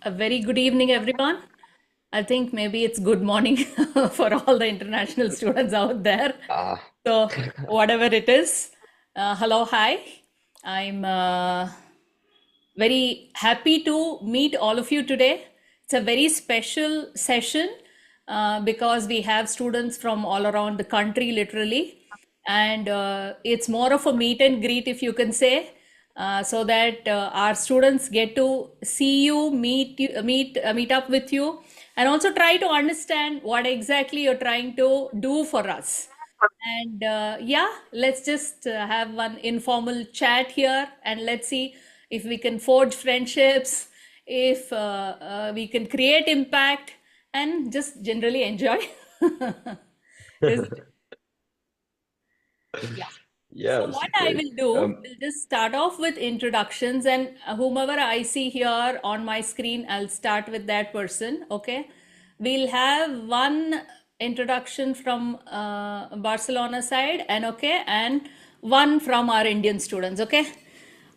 A very good evening, everyone. I think maybe it's good morning for all the international students out there. Ah, So, whatever it is, hello, hi. I'm very happy to meet all of you today. It's a very special session because we have students from all around the country, literally. And it's more of a meet and greet, if you can say, so that our students get to see you, meet up with you, and also try to understand what exactly you're trying to do for us. And yeah, let's just have one informal chat here and let's see if we can forge friendships, if we can create impact, and just generally enjoy. Is yeah. So yes, what I great. will do, Um, we'll just start off with introductions, and whomever I see here on my screen, I'll start with that person. Okay. We'll have one introduction from Barcelona side, and okay, and one from our Indian students. Okay.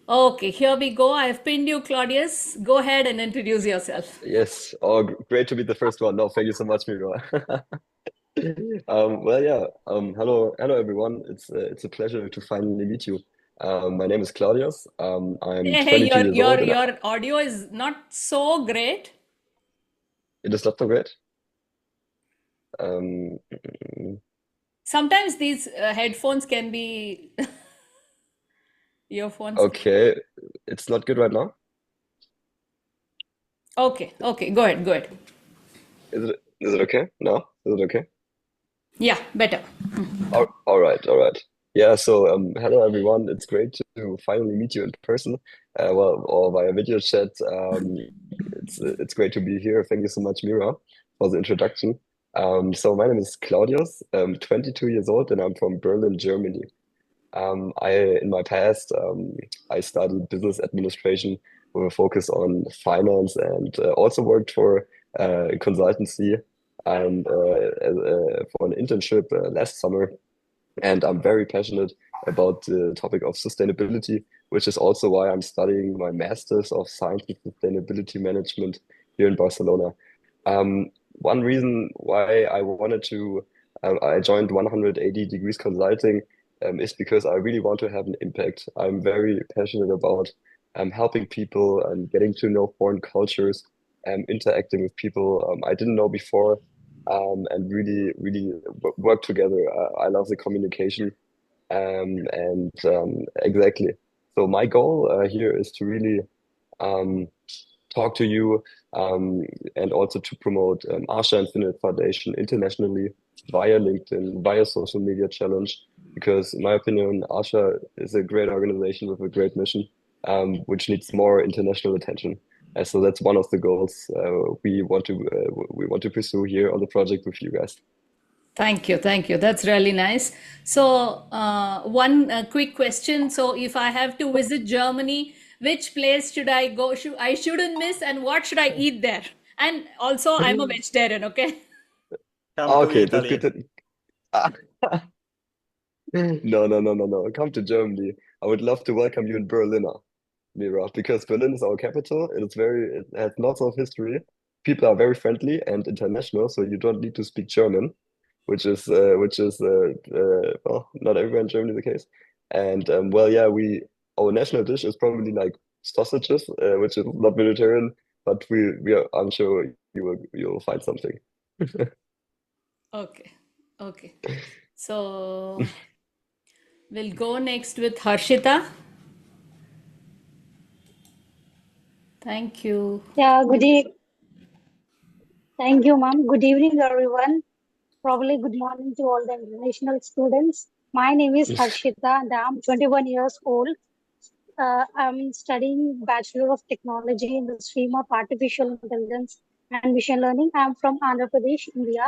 Okay, here we go. I've pinned you, Claudius. Go ahead and introduce yourself. yes, great to be the first one. No, thank you so much, Mira. Yeah. Hello, everyone. It's a pleasure to finally meet you. My name is Claudius. I'm Hey, hey, 22 years old, and your audio is not so great. it is not so great. Um, Sometimes these headphones can be earphones. okay, it's not good right now. Okay, okay, go ahead, go ahead. Is it okay? No, is it okay? Yeah, better. All right. Yeah, so hello everyone. It's great to finally meet you in person, or via video chat. It's great to be here. Thank you so much, Mira, for the introduction. So my name is Claudius. I'm 22 years old, and I'm from Berlin, Germany. In my past, I studied business administration with a focus on finance, and also worked for a consultancy and for an internship last summer. And I'm very passionate about the topic of sustainability, which is also why I'm studying my Master's of Science in Sustainability Management here in Barcelona. One reason why I joined 180 Degrees Consulting is because I really want to have an impact. I'm very passionate about helping people and getting to know foreign cultures and interacting with people I didn't know before, and really work together. I love the communication, and exactly. So my goal here is to really um, talk to you, and also to promote Asha Infinite Foundation internationally via LinkedIn, via social media challenge, because in my opinion, Asha is a great organization with a great mission, which needs more international attention. So that's one of the goals we want to pursue here on the project with you guys. Thank you, thank you. That's really nice. So, one quick question. So, if I have to visit Germany, which place should I go? I shouldn't miss, and what should I eat there? And also, I'm a vegetarian. Okay. Come to Okay, that's good Italy. to. No. Come to Germany. I would love to welcome you in Berlin, Mira, because Berlin is our capital. It has lots of history. People are very friendly and international, so you don't need to speak German, which is well, not everywhere in Germany the case. And yeah, we our national dish is probably like sausages, which is not Mediterranean, but I'm sure you will find something. Okay. Okay. So, we'll go next with Harshita. Thank you. Yeah, thank you, ma'am. Good evening, everyone. Probably good morning to all the international students. My name is Harshita and I'm 21 years old. I'm studying Bachelor of Technology in the stream of Artificial Intelligence and Machine Learning. I'm from Andhra Pradesh, India.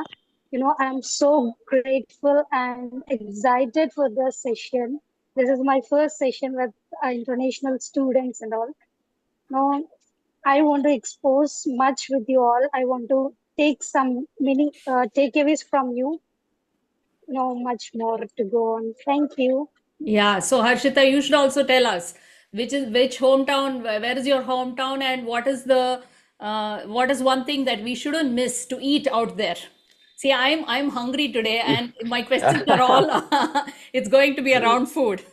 I'm so grateful and excited for this session. This is my first session with international students and all. Now, I want to expose much with you all. I want to take some mini takeaways from you. Much more to go on. Thank you. Yeah, so Harshita, you should also tell us which hometown, where is your hometown, and what is the what is one thing that we shouldn't miss to eat out there? See, I'm hungry today, and my questions are all it's going to be around food.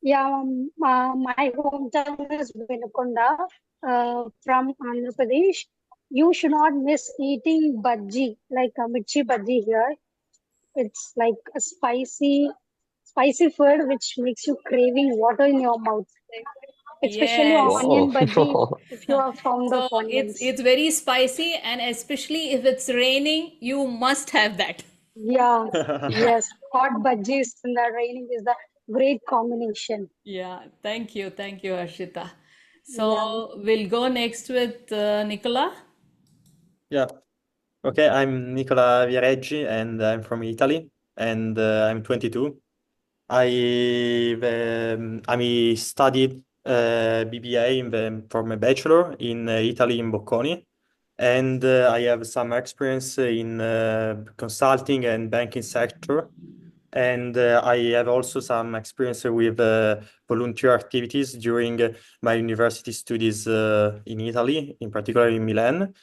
Yeah, my hometown is Vinukonda, from Andhra Pradesh. You should not miss eating bhaji, like a mirchi bhaji here. It's like a spicy food which makes you craving water in your mouth, especially Yes. Wow. onion bhaji if you are fond of So onions. it's very spicy, and especially if it's raining, you must have that. Yeah, yes, hot bhajis in the raining is the great combination. Yeah, thank you, Harshita. Yeah. So we'll go next with Nicola. Yeah. Okay, I'm Nicola Viareggi and I'm from Italy and I'm 22. I studied BBA for my bachelor in Italy in Bocconi, and I have some experience in consulting and banking sector. And I have also some experience with volunteer activities during my university studies in Italy, in particular in Milan.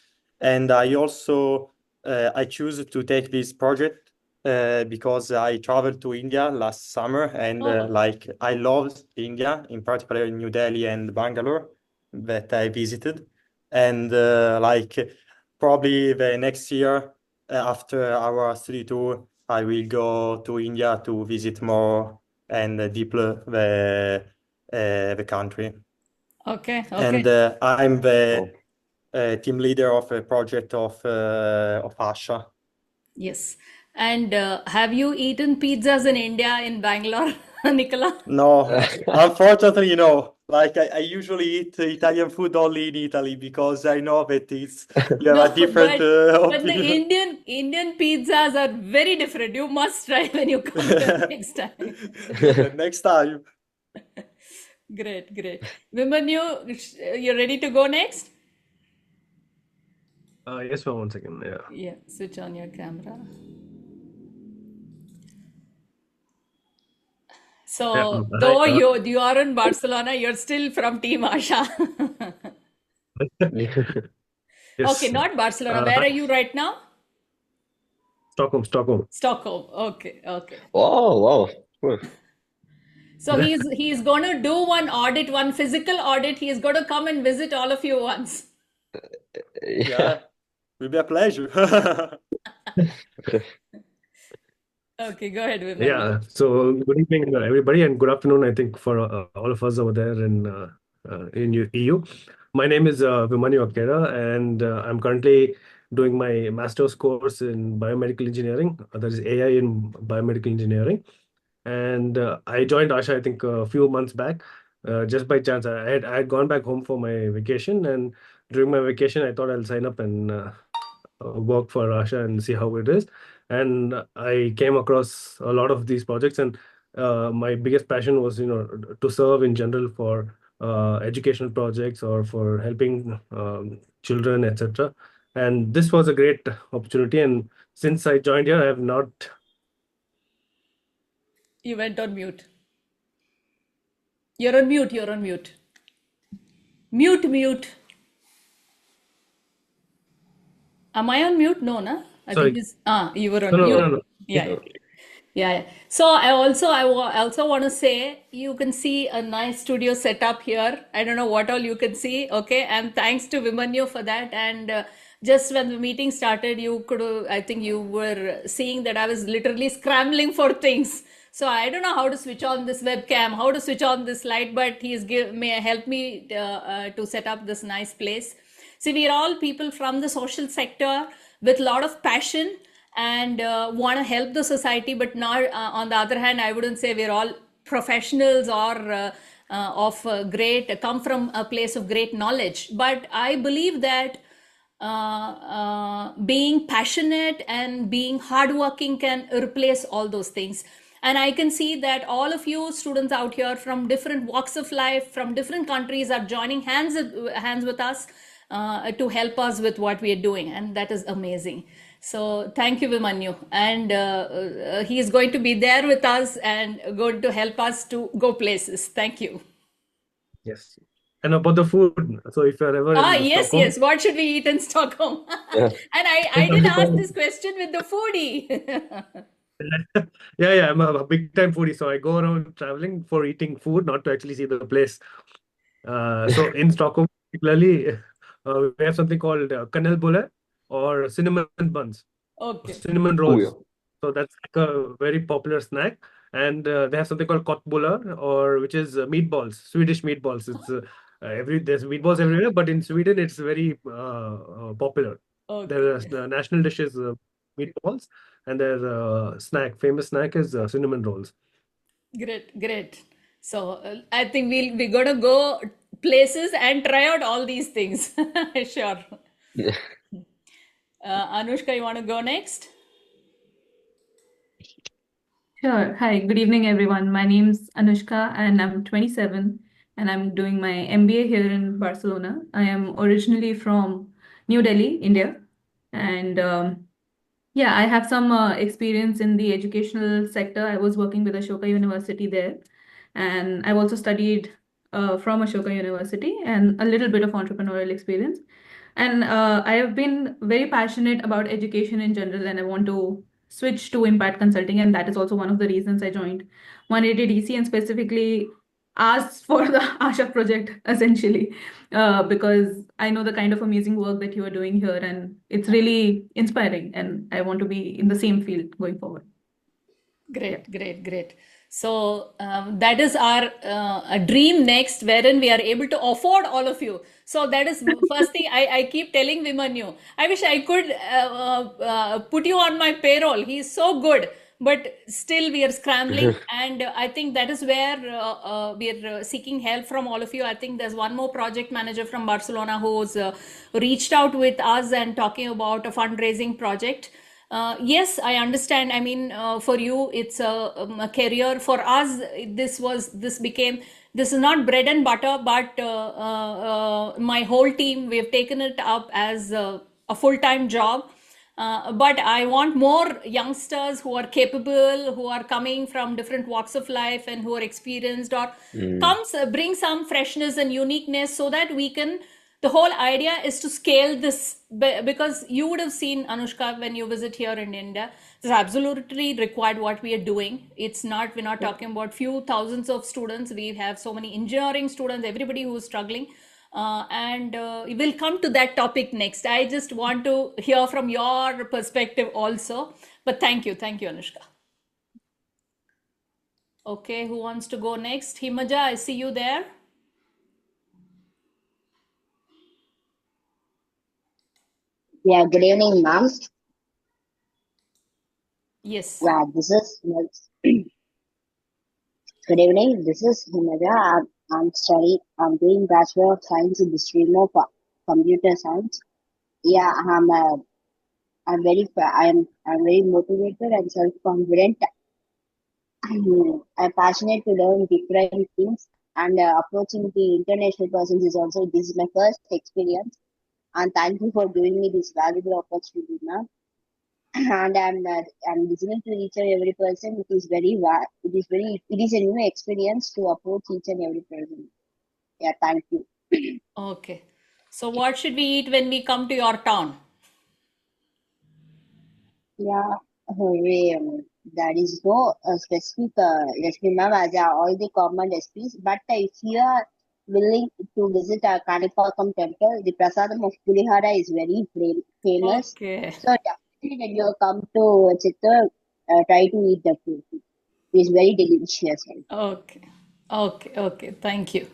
And I also I choose to take this project because I traveled to India last summer and Oh, like I loved India, in particular in New Delhi and Bangalore that I visited. And like probably the next year after our study tour, I will go to India to visit more and deeper the country. okay, okay. And I'm the Wow. team leader of a project of Asha. Yes. And have you eaten pizzas in India, in Bangalore, Nicola? No, unfortunately, no. Like I usually eat Italian food only in Italy because I know that it's you have No, a different but the opinion. Indian pizzas are very different. You must try when you come here next time. Next time. Great, great. Vimanyu, you're ready to go next? Yes, for 1 second. Yeah. Yeah, switch on your camera. Yeah. So, Hi. though you are in Barcelona, you're still from Team Asha. Okay, Yes. not Barcelona. Where Hi. are you right now? Stockholm, Stockholm. Stockholm. Okay, okay. Oh, wow. Cool. So he's going to do one audit, one physical audit. He's going to come and visit all of you once. Yeah. Yeah, will be a pleasure. Okay, go ahead, Vimanyu. Yeah. So good evening, everybody, and good afternoon, I think, for all of us over there in EU. My name is Vimanyu Akera, and I'm currently doing my master's course in biomedical engineering, that is AI in biomedical engineering. And I joined Asha, I think, a few months back, just by chance. I had gone back home for my vacation, and during my vacation, I thought I'll sign up and work for Asha and see how it is. And I came across a lot of these projects, and my biggest passion was, to serve in general for educational projects or for helping children, etc. And this was a great opportunity. And since I joined here, I have not. You went on mute. You're on mute. You're on mute. Mute, mute. Am I on mute? No, na? I think Sorry. it's you were No, on no, mute. no, no. Yeah, yeah. Yeah, yeah. So I also want to say you can see a nice studio setup here. I don't know what all you can see. Okay, and thanks to Vimanyu for that. And just when the meeting started, you could I think you were seeing that I was literally scrambling for things. So I don't know how to switch on this webcam, how to switch on this light, but he's give may help me to set up this nice place. See, we are all people from the social sector with a lot of passion and want to help the society, but not on the other hand, I wouldn't say we're all professionals or of great come from a place of great knowledge. But I believe that being passionate and being hardworking can replace all those things. And I can see that all of you students out here from different walks of life, from different countries, are joining hands with us to help us with what we are doing, and that is amazing. So thank you, Vimanyu, and he is going to be there with us and going to help us to go places. Thank you. Yes. And about the food, so if you're ever Ah, in yes, Stockholm, yes. What should we eat in Stockholm? Yeah. And I there's did something ask called this question with the foodie. yeah, yeah, I'm a big time foodie, so I go around traveling for eating food, not to actually see the place. So in Stockholm, particularly, we have something called kanelbulle or cinnamon buns, Okay. cinnamon Oh yeah. rolls. So that's like a very popular snack. And they have something called kotbullar, or which is meatballs, Swedish meatballs. It's there's meatballs everywhere, but in Sweden it's very popular. Okay. The national dish is meatballs, and their famous snack is cinnamon rolls. Great, great. So I think we're gonna go places and try out all these things. Sure. Anushka, you want to go next? Sure. Hi, good evening, everyone. My name's Anushka, and I'm 27, and I'm doing my MBA here in Barcelona. I am originally from New Delhi, India, and yeah, I have some experience in the educational sector. I was working with Ashoka University there, and I've also studied from Ashoka University and a little bit of entrepreneurial experience. And I have been very passionate about education in general, and I want to switch to impact consulting. And that is also one of the reasons I joined 180 DC and specifically asked for the Asha project, essentially, because I know the kind of amazing work that you are doing here, and it's really inspiring. And I want to be in the same field going forward. Yeah. Great, great, great. So that is our a dream next, wherein we are able to afford all of you. So that is first thing I keep telling Vimanyu. I wish I could put you on my payroll. He's so good, but still we are scrambling, and I think that is where we are seeking help from all of you. I think there's one more project manager from Barcelona who's reached out with us and talking about a fundraising project. Yes, I understand. I mean, for you, it's a career. For us, this is not bread and butter, but my whole team, we've taken it up as a full-time job. But I want more youngsters who are capable, who are coming from different walks of life and who are experienced or Mm. comes bring some freshness and uniqueness so that we can the whole idea is to scale this because you would have seen Anushka when you visit here in India. It's absolutely required what we are doing. It's not we're not talking about few thousands of students. We have so many engineering students, everybody who is struggling. And we'll come to that topic next. I just want to hear from your perspective also. But thank you, Anushka. Okay, who wants to go next? Himaja, I see you there. Yeah, good evening, ma'am. Yes. Yeah, this is good evening. This is Himaja. I'm doing Bachelor of Science in the stream of Computer Science. Yeah, I'm very motivated and self-confident. I'm passionate to learn different things and approaching the international persons is also this is my first experience. And thank you for giving me this valuable opportunity, ma'am. And I'm listening to each and every person. It is a new experience to approach each and every person. Yeah, thank you. Okay. So what should we eat when we come to your town? Yeah, there is no specific recipe, ma'am, as are all the common recipes. But if you are willing to visit a Kanipakam temple, the prasadam of Pulihara is very famous. Okay. So definitely when you come to Chittor, try to eat the food. It is very delicious. Okay. Okay. Thank you.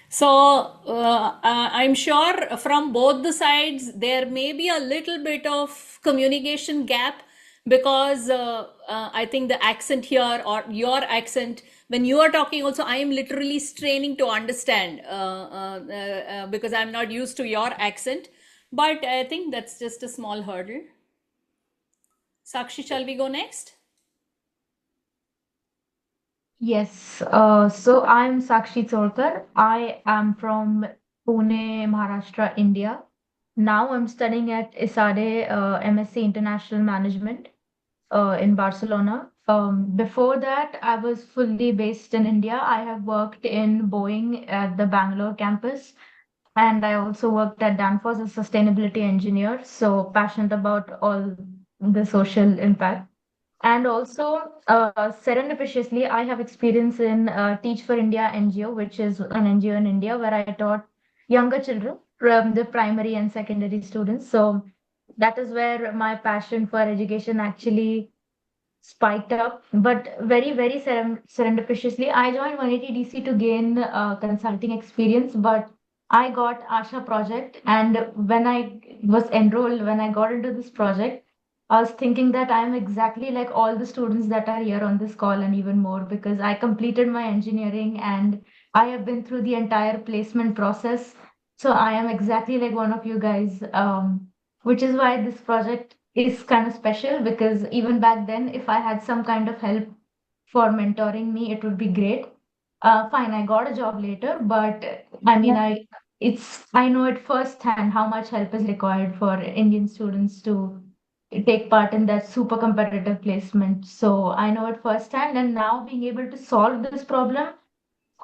So I'm sure from both the sides there may be a little bit of communication gap because I think the accent here or your accent when you are talking also I am literally straining to understand because I'm not used to your accent. But I think that's just a small hurdle. Sakshi, shall we go next? Yes, so I'm Sakshi Tsorkar. I am from Pune, Maharashtra, India. Now I'm studying at ISADE MSc International Management in Barcelona. Before that, I was fully based in India. I have worked in Boeing at the Bangalore campus, and I also worked at Danfoss as a sustainability engineer. So passionate about all the social impact. And also, serendipitously, I have experience in Teach for India NGO, which is an NGO in India where I taught younger children from the primary and secondary students. So that is where my passion for education actually spiked up. But very, very serendipitously, I joined 180 DC to gain consulting experience. But I got Asha project, and when I was enrolled, when I got into this project, I was thinking that I'm exactly like all the students that are here on this call and even more because I completed my engineering and I have been through the entire placement process. So I am exactly like one of you guys, which is why this project is kind of special because even back then, if I had some kind of help for mentoring me, it would be great. Fine, I got a job later, but I mean, I know it firsthand how much help is required for Indian students to take part in that super competitive placement. So I know it firsthand, and now being able to solve this problem,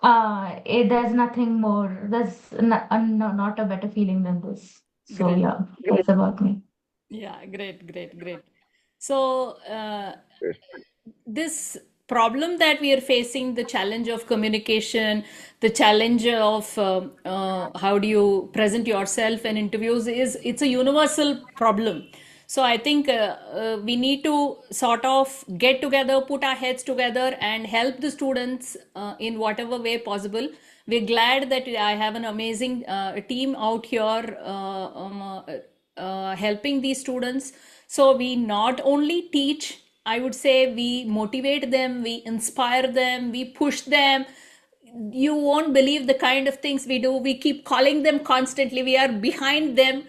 there's nothing more. Not a better feeling than this. So Great. yeah, that's about me. Yeah, great. So, this problem that we are facing, the challenge of communication, the challenge of how do you present yourself in interviews it's a universal problem. So I think we need to sort of get together, put our heads together, and help the students in whatever way possible. We're glad that I have an amazing team out here helping these students. So we not only teach, I would say we motivate them, we inspire them, we push them. You won't believe the kind of things we do. We keep calling them constantly. We are behind them.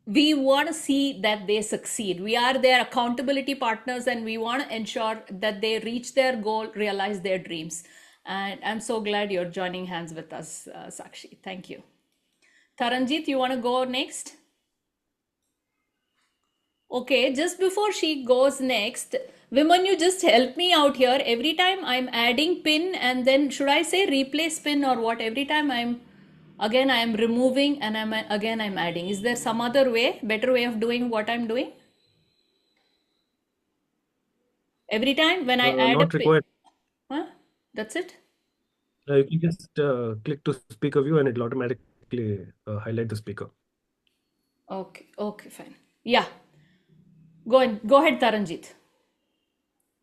We want to see that they succeed. We are their accountability partners and we want to ensure that they reach their goal, realize their dreams. And I'm so glad you're joining hands with us, Sakshi. Thank you. Taranjit, you want to go next? Okay, just before she goes next, Viman, you just help me out here. Every time I'm adding pin and then should I say replace pin or what? Every time I am removing and I'm adding. Is there some other way, better way of doing what I'm doing? Every time when I add a Not pin, required. huh? That's it? You can just click to speaker view and it'll automatically highlight the speaker. Okay, fine. Yeah, go ahead, Taranjit.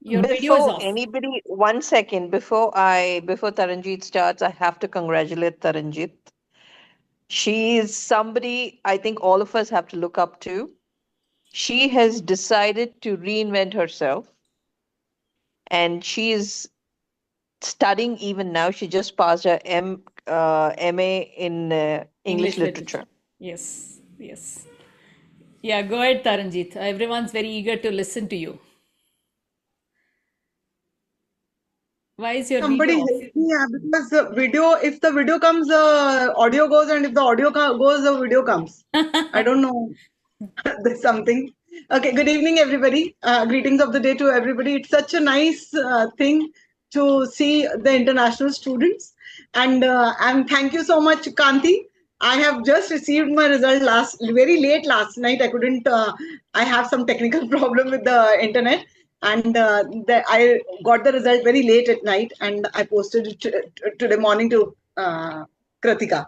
Your video is Before off. anybody, 1 second before Taranjit starts, I have to congratulate Taranjit. She is somebody I think all of us have to look up to. She has decided to reinvent herself, and she is studying even now. She just passed her MA in English literature. Yes. Yeah, go ahead, Taranjit. Everyone's very eager to listen to you. Why is your Somebody video off? help me because the video, if the video comes, audio goes, and if the audio goes, the video comes. I don't know. There's something. Okay, good evening, everybody. Greetings of the day to everybody. It's such a nice thing to see the international students. And thank you so much, Kanti. I have just received my result very late last night. I couldn't, I have some technical problem with the internet. And I got the result very late at night and I posted it today morning to Kratika.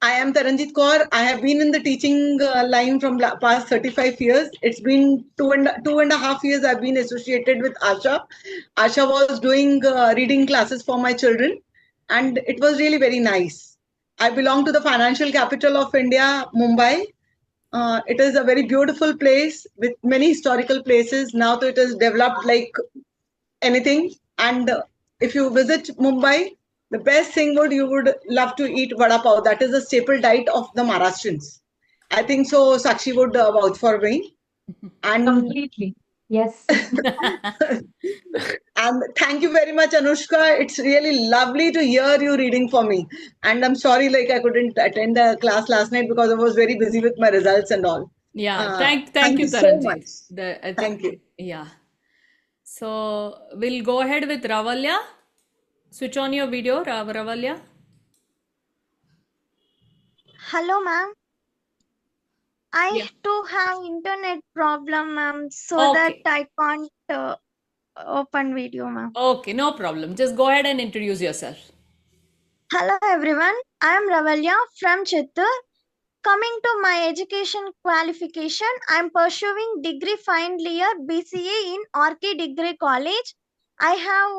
I am Taranjit Kaur. I have been in the teaching line from past 35 years. It's been two and a half years I've been associated with Asha. Asha was doing reading classes for my children and it was really very nice. I belong to the financial capital of India, Mumbai. It is a very beautiful place with many historical places. Now it is developed like anything. And if you visit Mumbai, the best thing you would love to eat vada pav. That is a staple diet of the Maharashtrians. I think so. Sakshi would vouch for me. And Completely. Yes. and thank you very much, Anushka. It's really lovely to hear you reading for me. And I'm sorry, like I couldn't attend the class last night because I was very busy with my results and all. Yeah, thank Thank you, you so much. Taranjit. Thank you. Yeah. So we'll go ahead with Ravalya. Switch on your video, Ravalya. Hello, ma'am. I Yeah. too have internet problem, ma'am, so that Okay. I can't open video, ma'am. Okay, no problem. Just go ahead and introduce yourself. Hello, everyone. I am Ravalya from Chittoor. Coming to my education qualification, I am pursuing degree final year BCA in RK Degree College. I have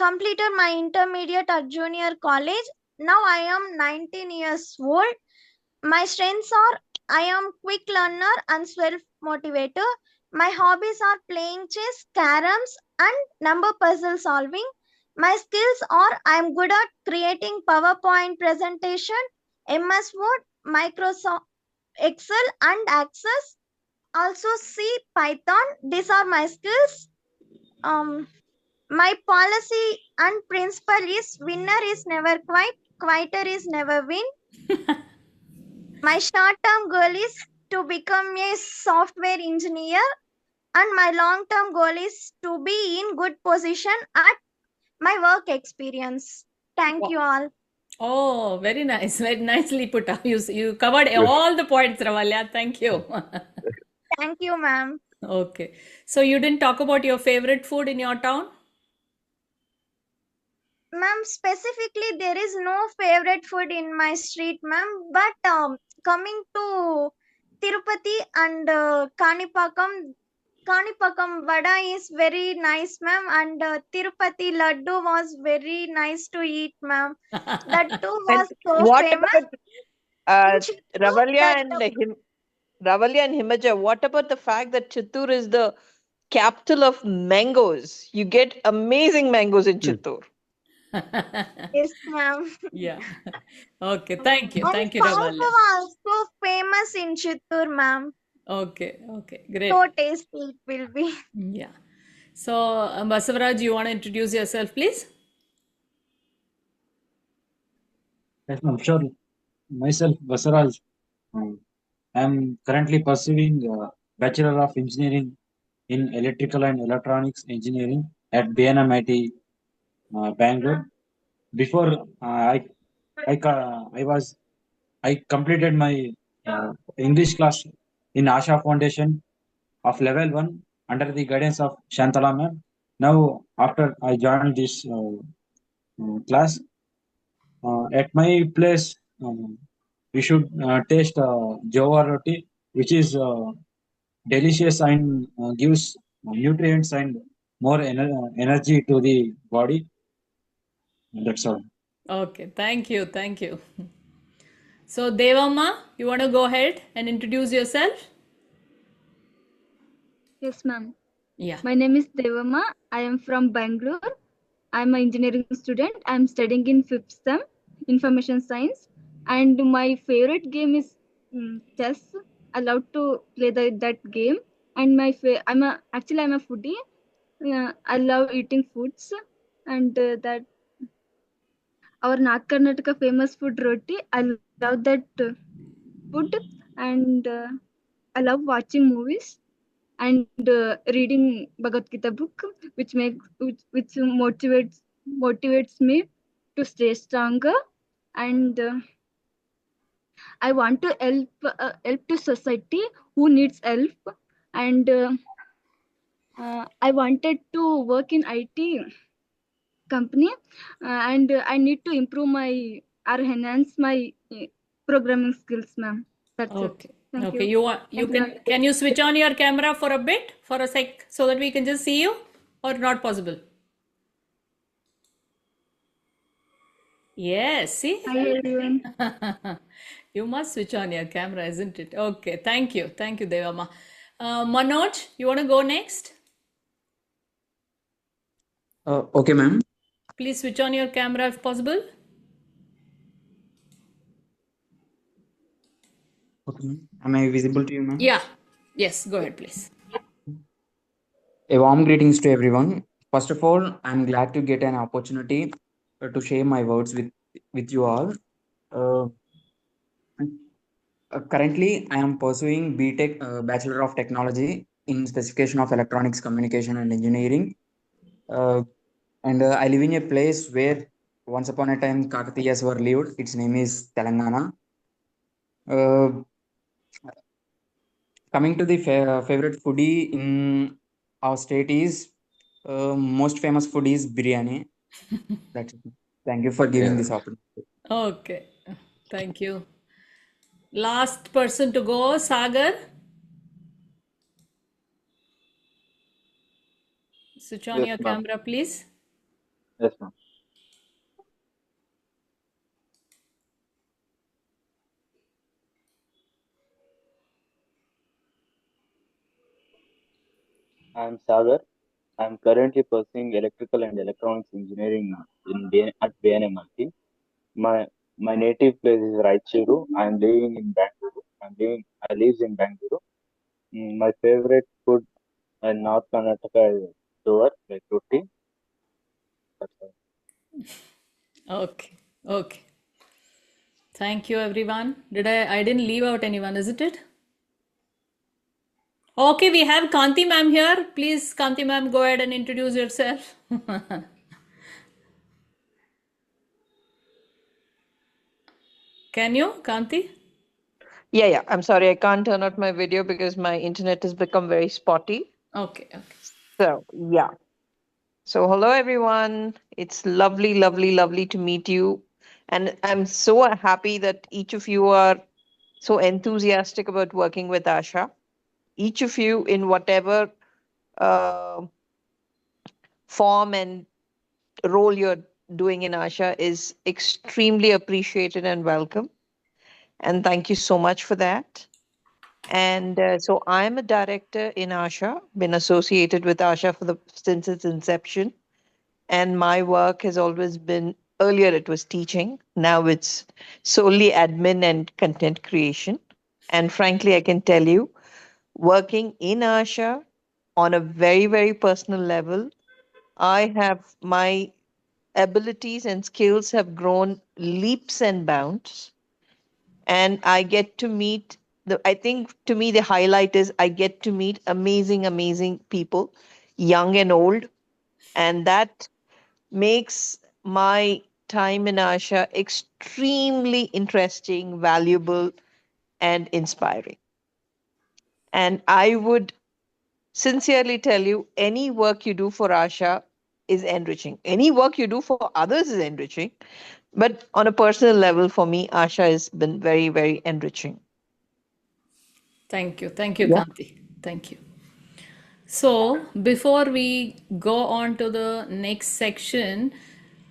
completed my intermediate at junior college. Now I am 19 years old. My strengths are I am quick learner and self motivator. My hobbies are playing chess, caroms, and number puzzle solving. My skills are I am good at creating PowerPoint presentation, MS Word, Microsoft Excel, and Access. Also C, Python. These are my skills. My policy and principle is winner is never quite, quieter is never win. My short-term goal is to become a software engineer, and my long-term goal is to be in good position at my work experience. Thank you all. Oh, very nice. Very nicely put up. You covered all the points, Ravalya. Thank you. Thank you, ma'am. Okay. So you didn't talk about your favorite food in your town? Ma'am, specifically, there is no favorite food in my street, ma'am. But coming to Tirupati and Kanipakam vada is very nice, ma'am. And Tirupati laddu was very nice to eat, ma'am. That too And was so what famous about in uh, Chittoor. Ravalya and Ravalya and Himaja? What about the fact that Chittoor is the capital of mangoes? You get amazing mangoes in Chittoor. Yes, ma'am. Yeah. Okay. Thank you. And Thank you, pav Ravalya. was so famous in Chittoor, ma'am. Okay. Okay. So Great. tasty it will be. Yeah. So, Basavaraj, you want to introduce yourself, please? Yes, ma'am. Sure. Myself, Basaraj. I am currently pursuing Bachelor of Engineering in Electrical and Electronics Engineering at BNMIT, Bangalore. Before I completed my English class in Asha Foundation of level 1 under the guidance of Shantala ma'am. Now, after I joined this class, at my place, we should taste jowar roti, which is delicious and gives nutrients and more energy to the body. That's all. Okay. Thank you. Thank you. So, Devamma, you want to go ahead and introduce yourself? Yes, ma'am. Yeah. My name is Devamma. I am from Bangalore. I'm an engineering student. I'm studying in fifth sem, information science, and my favorite game is chess. I love to play that game, and I'm a foodie. I love eating foods, and that our North Karnataka famous food roti. I love that food, and I love watching movies and reading Bhagavad Gita book, which motivates me to stay stronger, and I want to help to society who needs help, and I wanted to work in IT company, and I need to improve my or enhance my programming skills, ma'am. That's it. Okay. Thank Okay. you. You can you switch on your camera for a bit, for a sec, so that we can just see you, or not possible? Yes, see? Hi everyone. You must switch on your camera, isn't it? Okay, thank you. Thank you, Devama. Manoj, you want to go next? Okay, ma'am. Please switch on your camera if possible. Okay, ma'am. Am I visible to you, ma'am? Yeah. Yes, go ahead, please. A warm greetings to everyone. First of all, I'm glad to get an opportunity to share my words with you all. Uh, Currently, I am pursuing BTech, Bachelor of Technology in specification of electronics, communication, and engineering. And I live in a place where once upon a time Kakatiyas were lived. Its name is Telangana. Uh, Coming to the favorite foodie in our state is most famous food is biryani. That's it. Thank you for giving Yeah. this opportunity. Okay. Thank you. Last person to go, Sagar. Switch on Yes, your ma'am. camera, please. Yes, ma'am. I'm Sagar. I'm currently pursuing electrical and electronics engineering at BNMIT. My my native place is Raichuru. I'm living in Bangalore. I live in Bangalore. My favorite food in North Karnataka is doar, like roti. That's all. Okay. Okay. Thank you, everyone. I didn't leave out anyone, isn't it? Okay, we have Kanti ma'am here. Please, Kanti ma'am, go ahead and introduce yourself. Can you, Kanti? Yeah. I'm sorry, I can't turn out my video because my internet has become very spotty. Okay. Okay. So, yeah. So, hello everyone. It's lovely, lovely, lovely to meet you. And I'm so happy that each of you are so enthusiastic about working with Asha. Each of you, in whatever uh, form and role you're doing in Asha, is extremely appreciated and welcome. And thank you so much for that. And so I'm a director in Asha, been associated with Asha since its inception. And my work has always been, earlier it was teaching, now it's solely admin and content creation. And frankly, I can tell you, working in Asha on a very, very personal level, I have my abilities and skills have grown leaps and bounds. And I get to meet I think to me the highlight is I get to meet amazing, amazing people, young and old. And that makes my time in Asha extremely interesting, valuable, and inspiring. And I would sincerely tell you any work you do for Asha is enriching. Any work you do for others is enriching. But on a personal level, for me, Asha has been very, very enriching. Thank you. Thank you, Yeah. Kanti. Thank you. So, before we go on to the next section,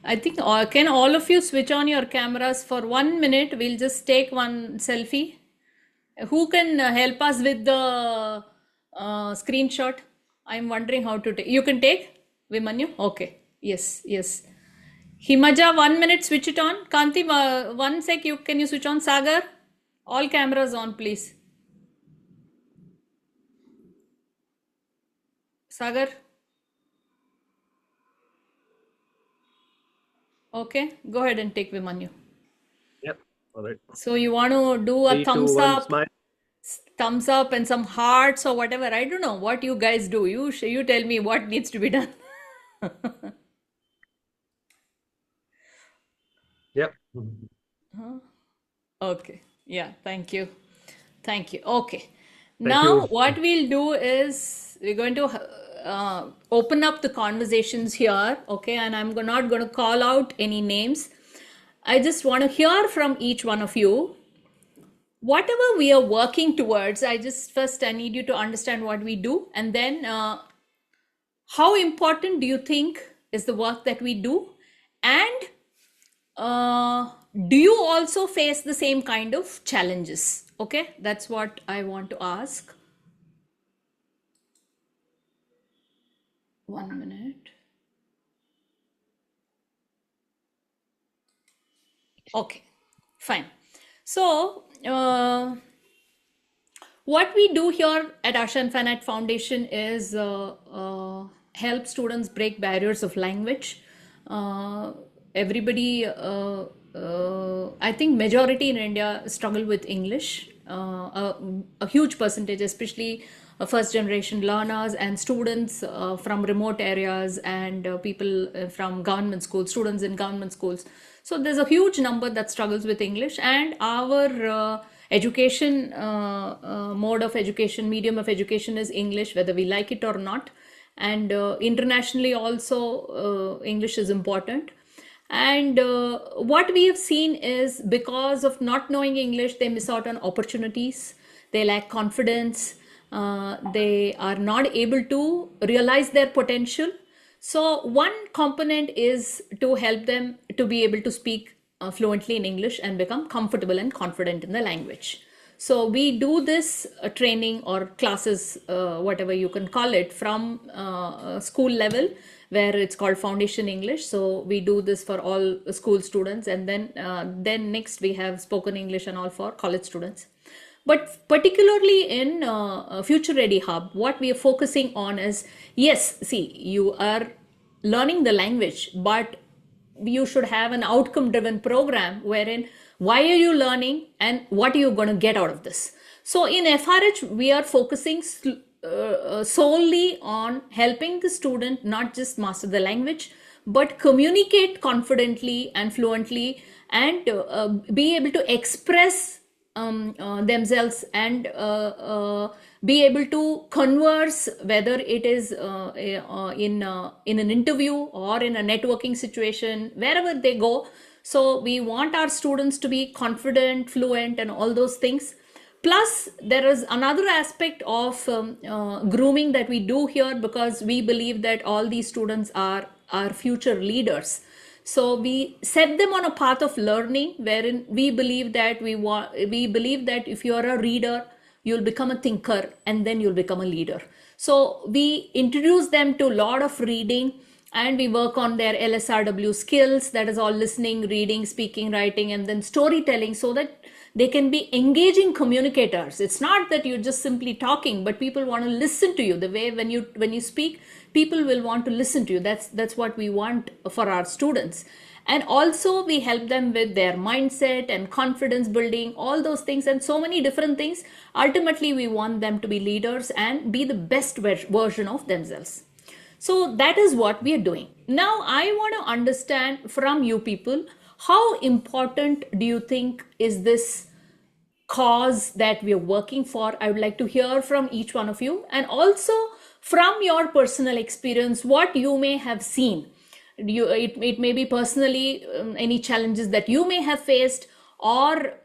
I think can all of you switch on your cameras for 1 minute? We'll just take one selfie. Who can help us with the screenshot? I'm wondering how to take. You can take, Vimanyu? Okay. Yes, yes. Himaja, 1 minute, switch it on. Kanti, 1 sec, can you switch on? Sagar, all cameras on, please. Sagar. Okay, go ahead and take Vimanyu. Yep. All right. So you want to do a 3, 2, 1, smile. thumbs up and some hearts or whatever. I don't know what you guys do. You tell me what needs to be done. Yep. Okay. Yeah. Thank you. Thank you. Okay. Thank Now you. what we'll do is we're going to open up the conversations here. Okay. And I'm not going to call out any names. I just want to hear from each one of you. Whatever we are working towards, I need you to understand what we do, and then how important do you think is the work that we do, and do you also face the same kind of challenges? Okay, that's what I want to ask. 1 minute. Okay, fine. So what we do here at Asha Infinite Foundation is help students break barriers of language. Everybody, I think majority in India struggle with English. A huge percentage, especially first generation learners and students from remote areas and people from government schools, students in government schools. So there's a huge number that struggles with English, and our education mode of education, medium of education is English, whether we like it or not. And internationally also English is important. And what we have seen is, because of not knowing English, they miss out on opportunities, they lack confidence, they are not able to realize their potential. So one component is to help them to be able to speak fluently in English and become comfortable and confident in the language. So we do this training or classes, whatever you can call it, from school level, where it's called Foundation English. So we do this for all school students, and then next we have spoken English and all for college students. But particularly in Future Ready Hub, what we are focusing on is, yes, see, you are learning the language, but you should have an outcome driven program wherein why are you learning and what are you going to get out of this. So in FRH, we are focusing solely on helping the student not just master the language, but communicate confidently and fluently, and be able to express themselves, and be able to converse, whether it is in an interview or in a networking situation, wherever they go. So we want our students to be confident, fluent, and all those things. Plus, there is another aspect of grooming that we do here, because we believe that all these students are future leaders. So we set them on a path of learning, wherein we believe that if you are a reader, you'll become a thinker, and then you'll become a leader. So we introduce them to a lot of reading, and we work on their LSRW skills, that is all listening, reading, speaking, writing, and then storytelling, so that they can be engaging communicators. It's not that you're just simply talking, but people want to listen to you. The way when you speak, people will want to listen to you. That's what we want for our students. And also we help them with their mindset and confidence building, all those things, and so many different things. Ultimately, we want them to be leaders and be the best version of themselves. So that is what we are doing. Now I want to understand from you people, how important do you think is this cause that we are working for? I would like to hear from each one of you, and also from your personal experience, what you may have seen. It may be personally any challenges that you may have faced, or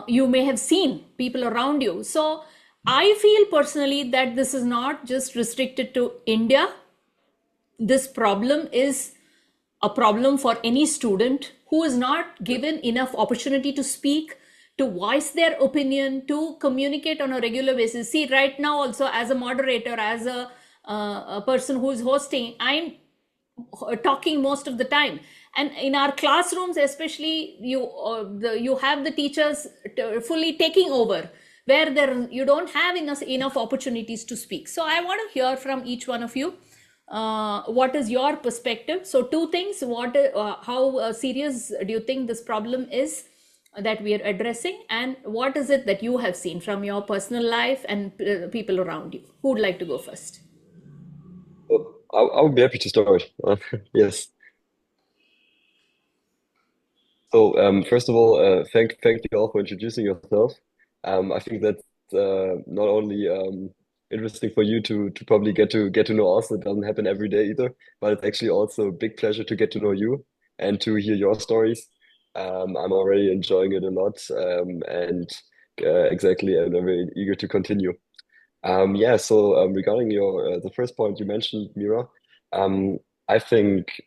you may have seen people around you. So I feel personally that this is not just restricted to India. This problem is a problem for any student who is not given enough opportunity to speak, to voice their opinion, to communicate on a regular basis. See, right now also, as a moderator, as a person who is hosting, I'm talking most of the time. And in our classrooms especially, you have the teachers fully taking over, where you don't have enough opportunities to speak. So I want to hear from each one of you, what is your perspective. So two things: how serious do you think this problem is that we are addressing, and what is it that you have seen from your personal life and people around you? Who would like to go first? I would be happy to start. Yes. So first of all, thank you all for introducing yourself. I think that's not only interesting for you to probably get to know us. It doesn't happen every day either, but it's actually also a big pleasure to get to know you and to hear your stories. I'm already enjoying it a lot, and exactly, and I'm very eager to continue. Yeah, so regarding your the first point you mentioned, Mira, I think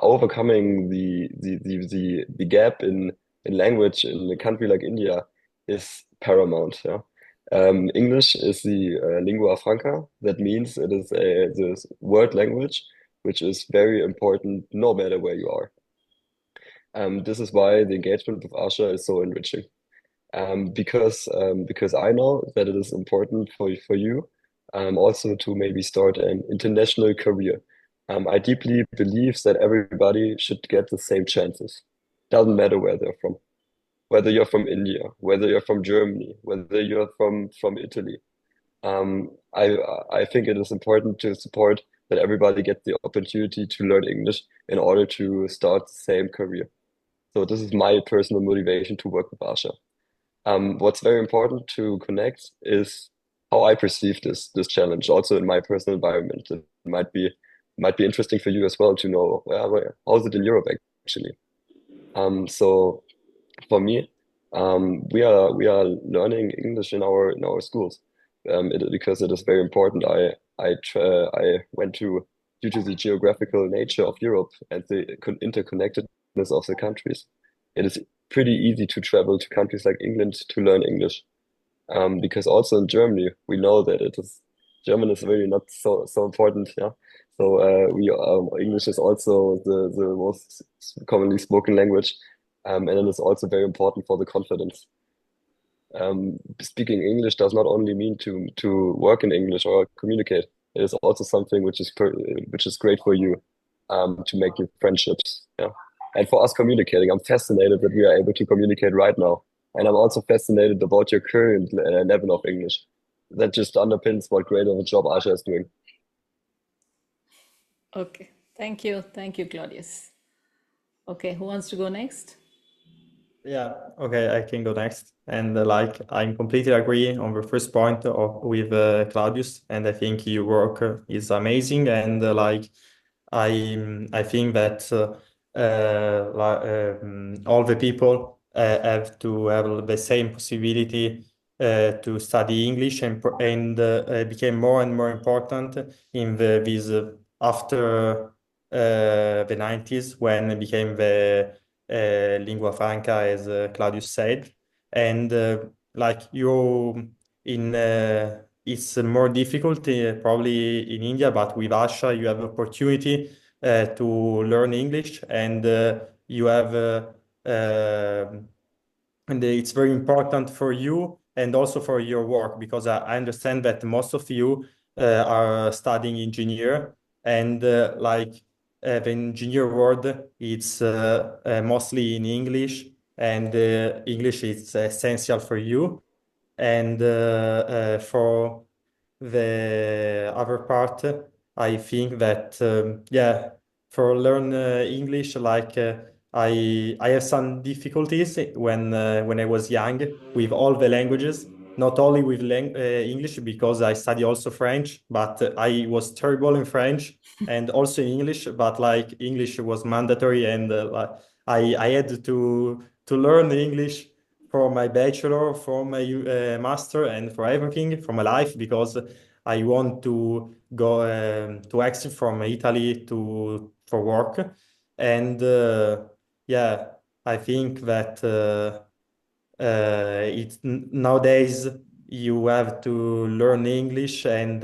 overcoming the gap in language in a country like India is paramount. Yeah. English is the lingua franca. That means it is the world language, which is very important no matter where you are. This is why the engagement with Asha is so enriching. Because I know that it is important for you also to maybe start an international career. I deeply believe that everybody should get the same chances. Doesn't matter where they're from, whether you're from India, whether you're from Germany, whether you're from Italy. Um, I I think it is important to support that everybody gets the opportunity to learn English in order to start the same career. So this is my personal motivation to work with Asha. What's very important to connect is how I perceive this challenge, also in my personal environment. It might be interesting for you as well to know how is it in Europe actually. So for me, we are learning English in our schools, because it is very important. I went to due to the geographical nature of Europe and the interconnectedness of the countries. It is pretty easy to travel to countries like England to learn English, because also in Germany we know that it is German is really not so important. Yeah, so we English is also the most commonly spoken language, and it is also very important for the confidence. Speaking English does not only mean to work in English or communicate. It is also something which is great for you, to make new friendships. Yeah, and for us communicating, I'm fascinated that we are able to communicate right now, and I'm also fascinated about your current level of English. That just underpins what great of a job Asha is doing. Okay. Thank you, Claudius. Okay, who wants to go next? Yeah, okay, I can go next. And like, I'm completely agree on the first point with Claudius, and I think your work is amazing. And like, I think that all the people have to have the same possibility to study English, and became more and more important in this after the 90s, when it became the lingua franca, as Claudius said. And like you in it's more difficult probably in India, but with Asha you have opportunity to learn English, and you have and it's very important for you and also for your work, because I understand that most of you are studying engineer, and the engineer world, it's mostly in English, and English is essential for you. And for the other part, I think that yeah, for learn English, like I have some difficulties when I was young with all the languages, not only with English, because I study also French, but I was terrible in French and also in English. But like English was mandatory, and like, I had to learn English for my bachelor, for my master, and for everything for my life, because I want to go to exit from Italy to for work. And yeah, I think that nowadays you have to learn English, and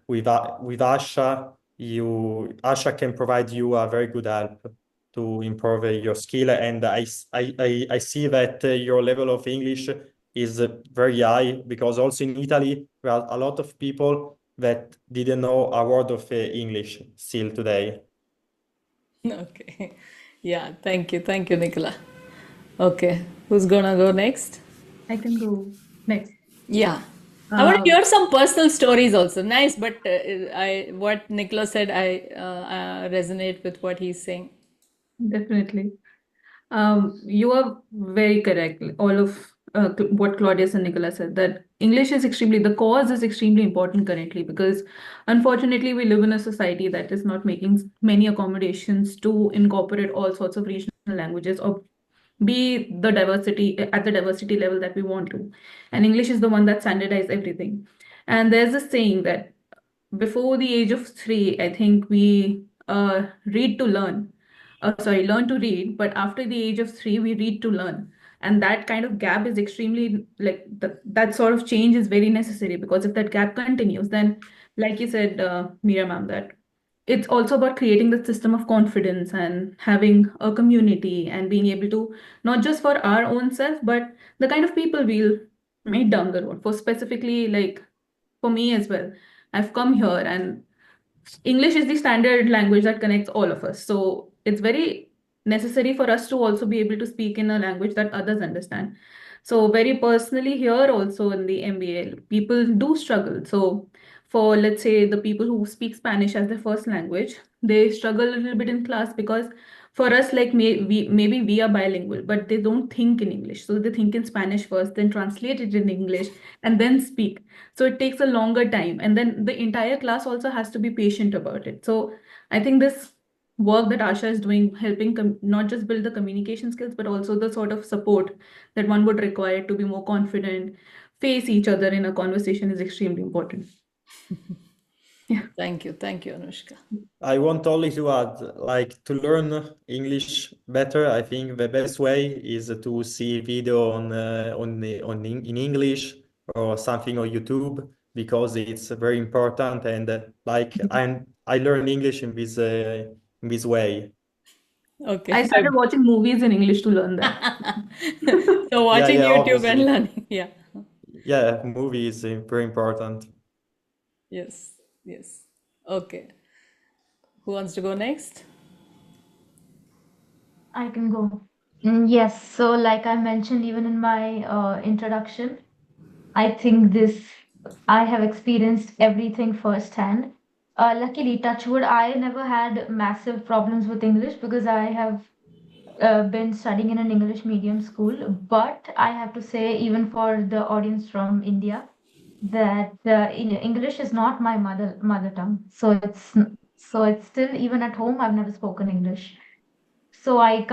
with Asha can provide you a very good help to improve your skill. And I see that your level of English is very high, because also in Italy there are a lot of people that didn't know a word of English still today. Okay. Yeah, thank you, Nicola. Okay, who's gonna go next? I can go next. Yeah. I want to Um, hear some personal stories also. Nice, but I what Nicola said, I resonate with what he's saying. Definitely. You are very correct. All of what Claudius and Nicola said, that English is the cause is extremely important currently, because unfortunately we live in a society that is not making many accommodations to incorporate all sorts of regional languages, or be the diversity at the diversity level that we want to. And English is the one that standardizes everything. And there's a saying that before the age of 3, I think we read to learn. Learn to read, but after the age of 3, we read to learn. And that kind of gap is extremely, like, that sort of change is very necessary, because if that gap continues, then, like you said, Mira ma'am, that it's also about creating the system of confidence and having a community and being able to, not just for our own self, but the kind of people we'll meet down the road. For specifically, like, for me as well, I've come here, and English is the standard language that connects all of us. So it's very necessary for us to also be able to speak in a language that others understand. So very personally here also in the MBA, people do struggle. So for let's say the people who speak Spanish as their first language, they struggle a little bit in class because for us, like maybe we are bilingual, but they don't think in English. So they think in Spanish first, then translate it in English, and then speak. So it takes a longer time. And then the entire class also has to be patient about it. So I think this work that Asha is doing, helping not just build the communication skills, but also the sort of support that one would require to be more confident, face each other in a conversation is extremely important. Thank you, Anushka. I want only to add, like, to learn English better, I think the best way is to see video in English or something on YouTube, because it's very important. And like I learn English in this way. Okay. I started watching movies in English to learn that. So watching Yeah, YouTube and obviously. learning. Yeah. Yeah, movie is very important. Yes. Yes. Okay. Who wants to go next? I can go. Yes, so like I mentioned even in my introduction, I think I have experienced everything firsthand. Luckily, touch wood, I never had massive problems with English because I have been studying in an English medium school. But I have to say, even for the audience from India, that English is not my mother tongue. So it's still, even at home, I've never spoken English. So I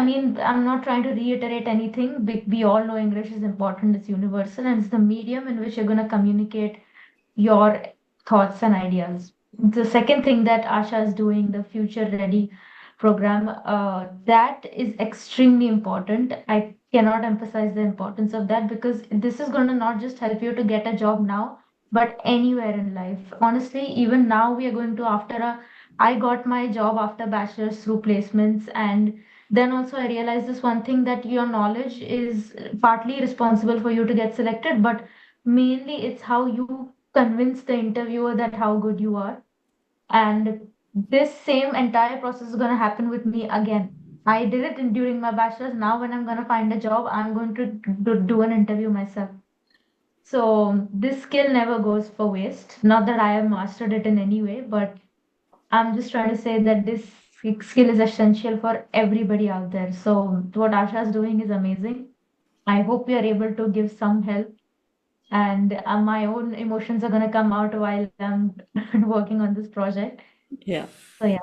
mean, I'm not trying to reiterate anything. We all know English is important, it's universal, and it's the medium in which you're going to communicate your thoughts and ideas. The second thing that Asha is doing, the Future Ready program, that is extremely important. I cannot emphasize the importance of that because this is going to not just help you to get a job now, but anywhere in life. Honestly, even now we are going to I got my job after bachelor's through placements, and then also I realized this one thing, that your knowledge is partly responsible for you to get selected, but mainly it's how you convince the interviewer that how good you are. And this same entire process is going to happen with me again. I did it during my bachelor's. Now when I'm going to find a job, I'm going to do an interview myself. So this skill never goes for waste. Not that I have mastered it in any way, but I'm just trying to say that this skill is essential for everybody out there. So what Asha is doing is amazing. I hope we are able to give some help, and my own emotions are going to come out while I'm working on this project. Yeah. So yeah,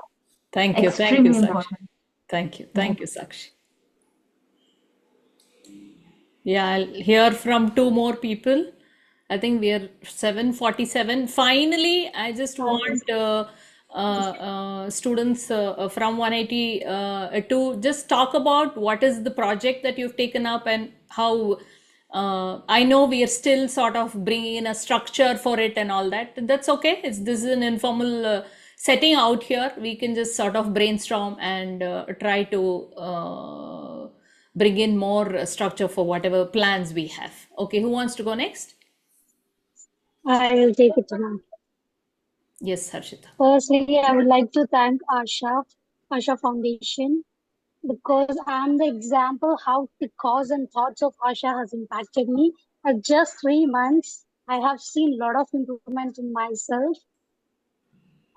Thank you, extremely Sakshi. important. Thank you, Yeah. Sakshi. Yeah, I'll hear from two more people. I think we are 7:47. Finally, I just want students from 180 to just talk about what is the project that you've taken up and how. I know we are still sort of bringing in a structure for it and all that. That's okay. This is an informal setting out here. We can just sort of brainstorm and try to bring in more structure for whatever plans we have. Okay, who wants to go next? I will take it now. Yes, Harshita. Firstly, I would like to thank Asha Foundation, because I'm the example how the cause and thoughts of Asha has impacted me. At just 3 months, I have seen a lot of improvement in myself.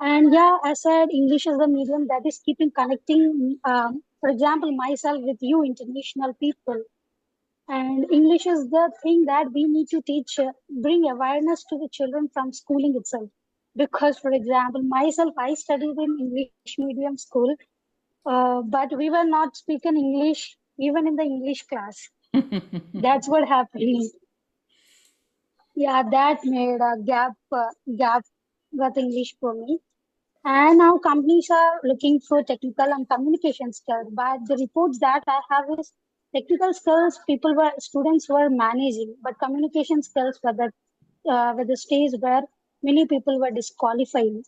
And yeah, I said English is the medium that is keeping connecting, for example, myself with you, international people. And English is the thing that we need to teach, bring awareness to the children from schooling itself. Because, for example, myself, I studied in English medium school, but we were not speaking English even in the English class. That's what happened. Yeah, that made a gap with English for me. And now companies are looking for technical and communication skills. But the reports that I have is technical skills students were managing, but communication skills were the stage where many people were disqualified.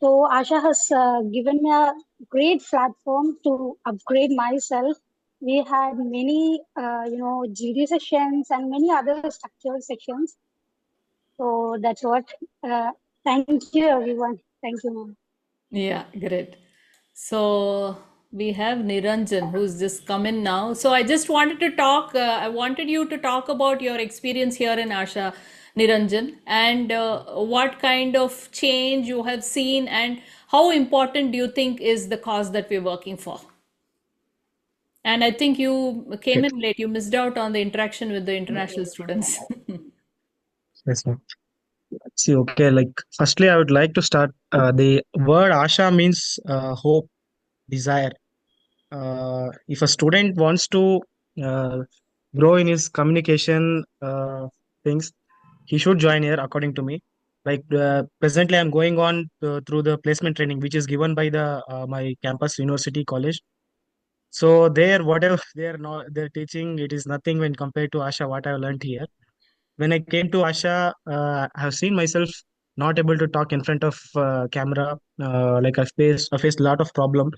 So Asha has given me a great platform to upgrade myself. We had many, GD sessions and many other structural sections. So that's what. Thank you, everyone. Thank you, ma'am. Yeah, great. So we have Niranjan who's just come in now. So I just wanted to talk, I wanted you to talk about your experience here in Asha, Niranjan, and what kind of change you have seen and how important do you think is the cause that we're working for? And I think you came Okay. in late, you missed out on the interaction with the international students. Yes, ma'am. See, okay, like firstly, I would like to start. The word Asha means hope, desire. If a student wants to uh, grow in his communication things, he should join here, according to me. Like presently, I'm going on through the placement training, which is given by the my campus university college. So there, whatever they're teaching, it is nothing when compared to Asha. What I've learned here. When I came to Asha, I have seen myself not able to talk in front of camera. Like I faced a lot of problem.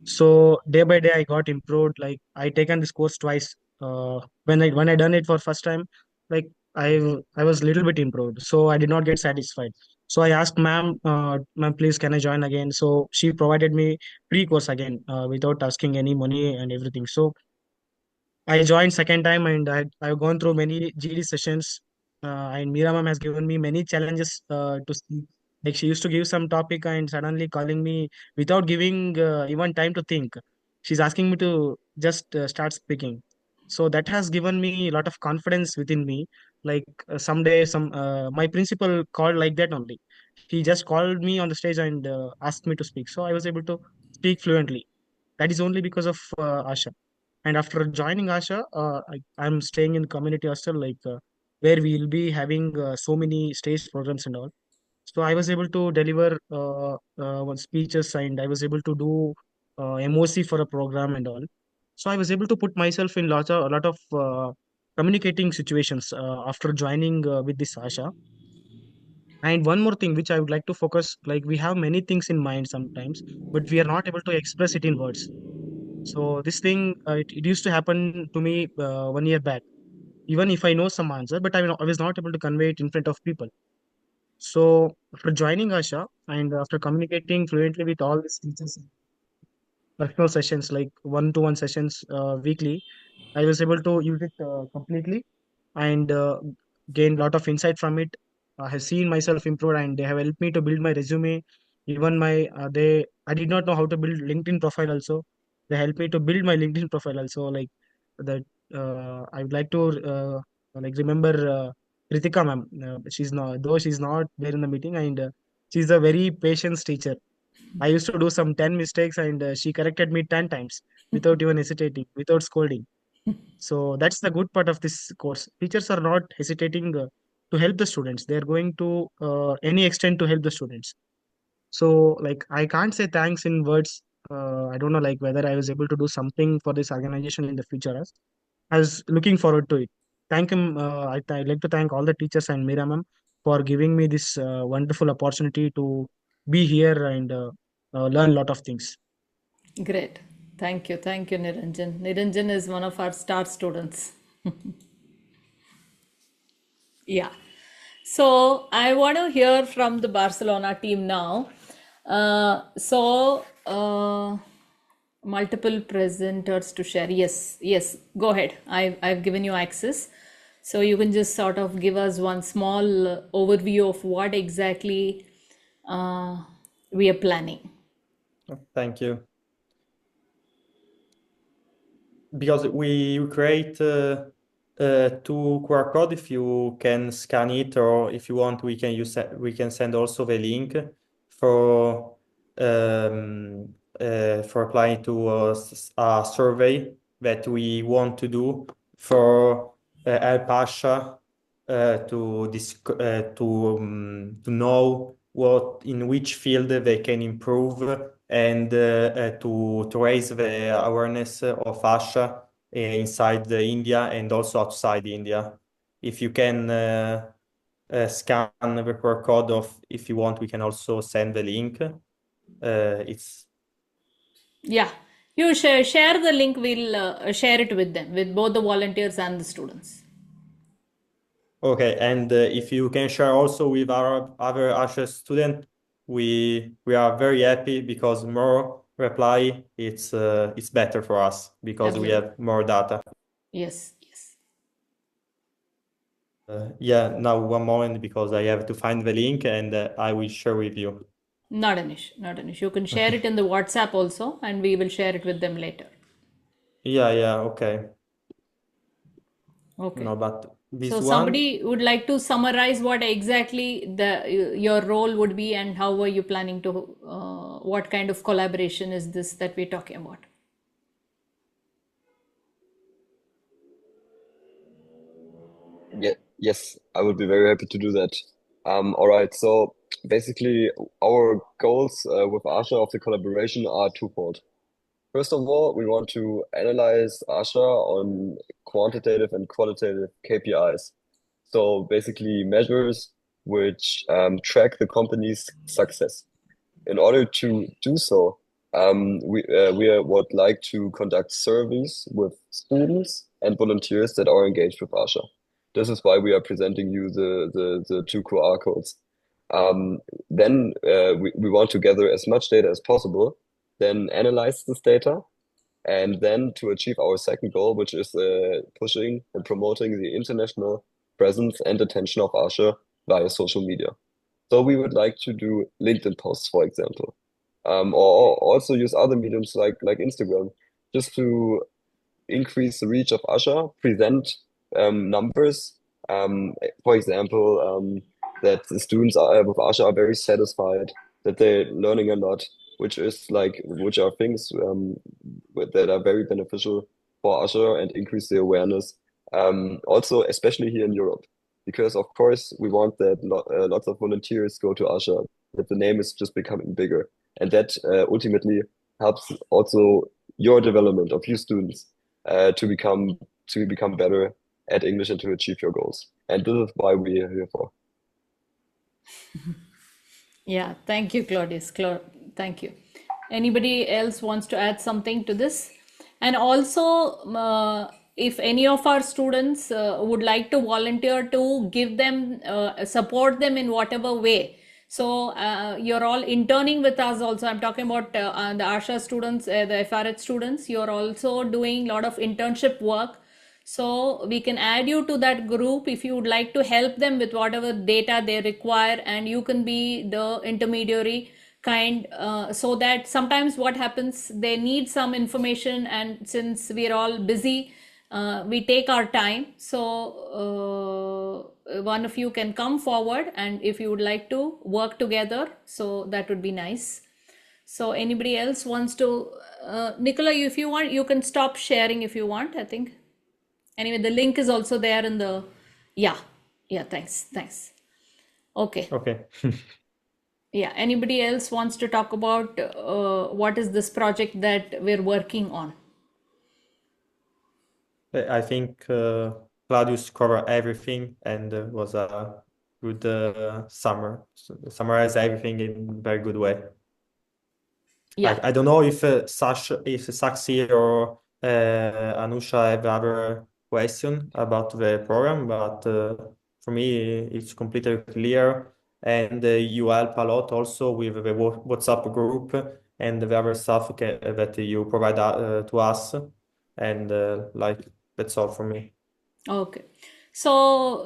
So day by day, I got improved. Like I taken this course twice. When I done it for first time, like I was little bit improved. So I did not get satisfied. So I asked ma'am, ma'am, please can I join again? So she provided me free course again without asking any money and everything. So I joined second time and I've gone through many GD sessions. And Mira ma'am has given me many challenges to see. Like she used to give some topic and suddenly calling me without giving even time to think. She's asking me to just start speaking. So that has given me a lot of confidence within me. Like someday, my principal called like that only. He just called me on the stage and asked me to speak. So I was able to speak fluently. That is only because of Asha. And after joining Asha, I'm staying in community hostel, like where we'll be having so many stage programs and all. So I was able to deliver speeches, and I was able to do MOC for a program and all. So I was able to put myself in a lot of communicating situations after joining with this Asha. And one more thing which I would like to focus, like we have many things in mind sometimes, but we are not able to express it in words. So this thing, it used to happen to me 1 year back. Even if I know some answer, but I was not able to convey it in front of people. So after joining Asha and after communicating fluently with all these teachers, personal sessions like one-to-one sessions weekly, I was able to use it completely and gain a lot of insight from it. I have seen myself improve and they have helped me to build my resume. Even I did not know how to build LinkedIn profile also. They helped me to build my LinkedIn profile also. Like that, I would like to like remember Kritika ma'am. She's not there in the meeting, and she's a very patience teacher. I used to do some 10 mistakes and she corrected me 10 times without even hesitating, without scolding. So that's the good part of this course. Teachers are not hesitating to help the students. They're going to any extent to help the students. So like I can't say thanks in words. I don't know like whether I was able to do something for this organization in the future. As I was looking forward to it. Thank him. I'd like to thank all the teachers and Mira ma'am for giving me this wonderful opportunity to be here and learn a lot of things. Great. Thank you, Niranjan. Niranjan is one of our star students. Yeah. So I want to hear from the Barcelona team now. Multiple presenters to share. Yes, go ahead. I've given you access. So you can just sort of give us one small overview of what exactly we are planning. Thank you. Because we create two QR code. If you can scan it, or if you want, we can send also the link for applying to a survey that we want to do for help Asha to know in which field they can improve and to raise the awareness of Asha inside India and also outside India. If you can scan the QR code, if you want, we can also send the link. Yeah, you share the link. We'll share it with them, with both the volunteers and the students. Okay, and if you can share also with our other Asha students, we are very happy because more reply, it's better for us because we Absolutely. have more data. Yes, yes. Yeah, now one moment because I have to find the link and I will share with you. Not an issue, not an issue. You can share Okay. it in the WhatsApp also, and we will share it with them later. Yeah, okay. Okay. No, but this So one, somebody would like to summarize what exactly your role would be and how were you planning to, what kind of collaboration is this that we're talking about? Yeah, yes, I would be very happy to do that. All right, so basically, our goals with Asha of the collaboration are twofold. First of all, we want to analyze Asha on quantitative and qualitative KPIs. So basically, measures which track the company's success. In order to do so, we would like to conduct surveys with students and volunteers that are engaged with Asha. This is why we are presenting you the two QR codes. Then we want to gather as much data as possible, then analyze this data, and then to achieve our second goal, which is pushing and promoting the international presence and attention of Asha via social media. So we would like to do LinkedIn posts, for example, or also use other mediums like Instagram, just to increase the reach of Asha, present numbers. For example, that the students with Asha are very satisfied, that they're learning a lot, which are things that are very beneficial for Asha and increase the awareness. Also, especially here in Europe, because of course we want that lots of volunteers go to Asha, that the name is just becoming bigger, and that ultimately helps also your development of you students to become better at English and to achieve your goals. And this is why we are here for. Yeah, thank you, Claudius. Thank you. Anybody else wants to add something to this? And also, if any of our students would like to volunteer to give them, support them in whatever way. So you're all interning with us also. I'm talking about the ASHA students, the FRH students. You're also doing a lot of internship work. So we can add you to that group if you would like to help them with whatever data they require, and you can be the intermediary kind, so that sometimes what happens, they need some information, and since we're all busy, we take our time. So one of you can come forward, and if you would like to work together, so that would be nice. So anybody else wants to, Nicola, if you want, you can stop sharing if you want, I think. Anyway, the link is also there in the, yeah, thanks. Okay. okay. Yeah, anybody else wants to talk about what is this project that we're working on? I think Claudius covered everything and was a good summarize everything in a very good way. Yeah. I don't know if Saksi or Anusha have other question about the program, but for me it's completely clear, and you help a lot also with the WhatsApp group and the other stuff that you provide to us, and that's all for me. Okay. So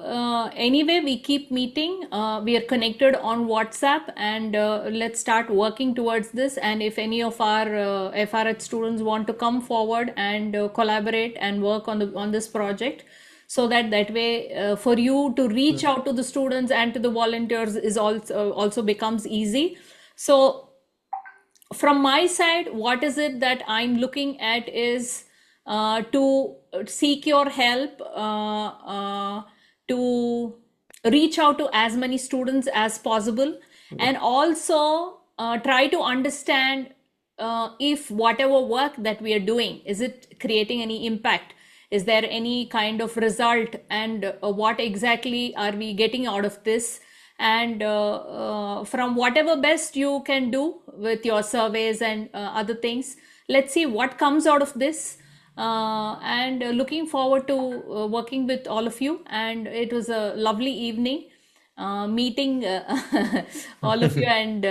anyway, we keep meeting. We are connected on WhatsApp, and let's start working towards this. And if any of our FRH students want to come forward and collaborate and work on this project, so that way for you to reach out to the students and to the volunteers is also becomes easy. So from my side, what is it that I'm looking at is to seek your help, to reach out to as many students as possible, and also try to understand if whatever work that we are doing, is it creating any impact? Is there any kind of result, and what exactly are we getting out of this? And from whatever best you can do with your surveys and other things, let's see what comes out of this. And looking forward to working with all of you, and it was a lovely evening meeting all of you, and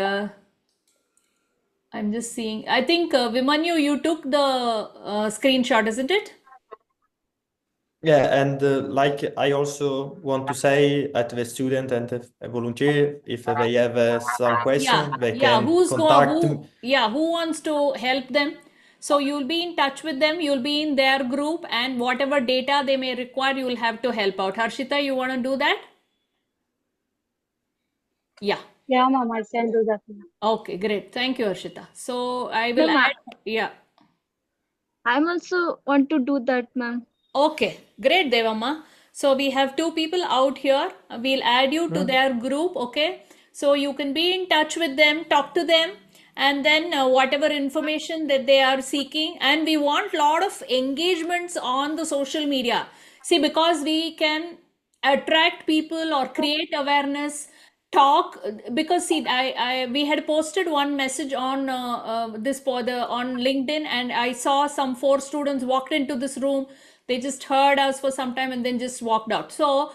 I'm just seeing. I think Vimanyu, you took the screenshot, isn't it? Yeah, and like I also want to say at the student and the volunteer, if they have some Yeah, question, they yeah. can Who's go contact me. who? Yeah, who wants to help them? So you'll be in touch with them. You'll be in their group, and whatever data they may require, you will have to help out. Harshita, you want to do that? Yeah. Yeah, ma'am, I can do that, ma'am. Okay, great. Thank you, Harshita. So I will Ma'am, add. Yeah. I'm also want to do that, ma'am. Okay, great, Devamma. So we have two people out here. We'll add you to their group, okay? So you can be in touch with them, talk to them, and then whatever information that they are seeking. And we want a lot of engagements on the social media. See, because we can attract people or create awareness, talk, because see, we had posted one message on this for the on LinkedIn, and I saw some four students walked into this room. They just heard us for some time and then just walked out. So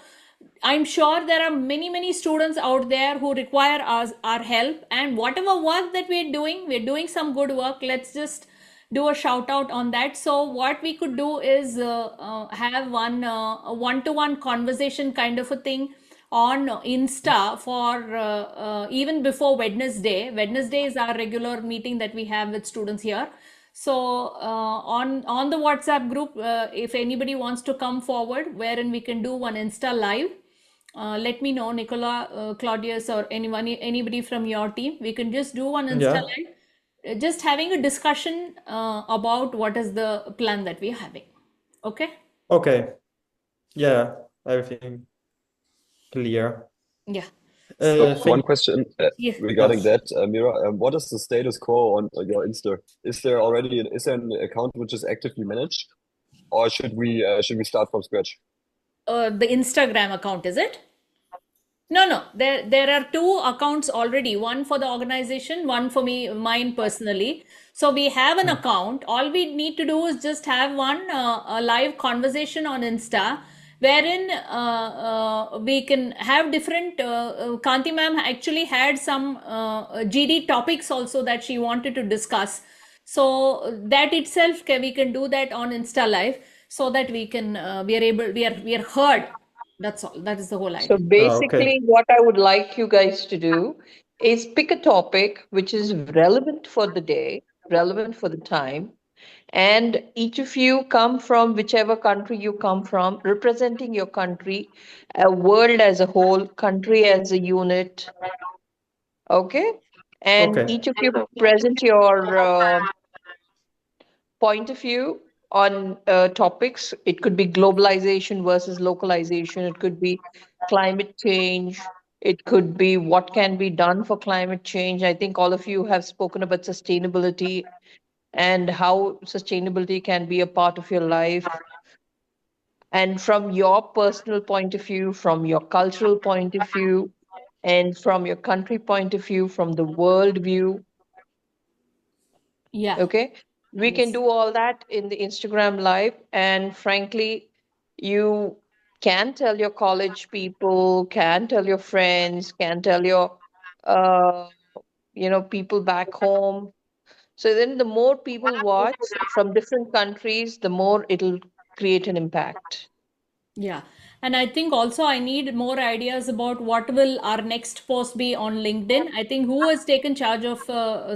I'm sure there are many students out there who require our help, and whatever work that we're doing some good work. Let's just do a shout out on that. So what we could do is have a one-to-one conversation kind of a thing on Insta for even before Wednesday. Wednesday is our regular meeting that we have with students here. So on the WhatsApp group, if anybody wants to come forward, wherein we can do one Insta live, let me know, Nicola, Claudius, or anybody from your team. We can just do one Insta Yeah. live, just having a discussion about what is the plan that we're having. Okay? Okay. Yeah, everything clear. Yeah. So So, one Thank question yeah. regarding yes. that, Mira. What is the status quo on your Insta? Is there an account which is actively managed, or should we start from scratch? The Instagram account, is it? No. There are two accounts already. One for the organization, one for mine personally. So we have an account. All we need to do is just have one a live conversation on Insta, wherein we can have different. Kanti ma'am actually had some GD topics also that she wanted to discuss. So that itself, we can do that on Insta live, so that we are heard. That's all. That is the whole So idea. Okay. basically, what I would like you guys to do is pick a topic which is relevant for the day, relevant for the time, and each of you come from whichever country you come from, representing your country, a world as a whole, country as a unit, okay? And Okay. each of you present your point of view on topics. It could be globalization versus localization. It could be climate change. It could be what can be done for climate change. I think all of you have spoken about sustainability and how sustainability can be a part of your life. And from your personal point of view, from your cultural point of view, and from your country point of view, from the world view, Yeah. okay, we can Yes. do all that in the Instagram live. And frankly, you can tell your college people, can tell your friends, can tell your uh, people back home. So then the more people watch from different countries, the more it'll create an impact. Yeah. And I think also I need more ideas about what will our next post be on LinkedIn. I think who has taken charge of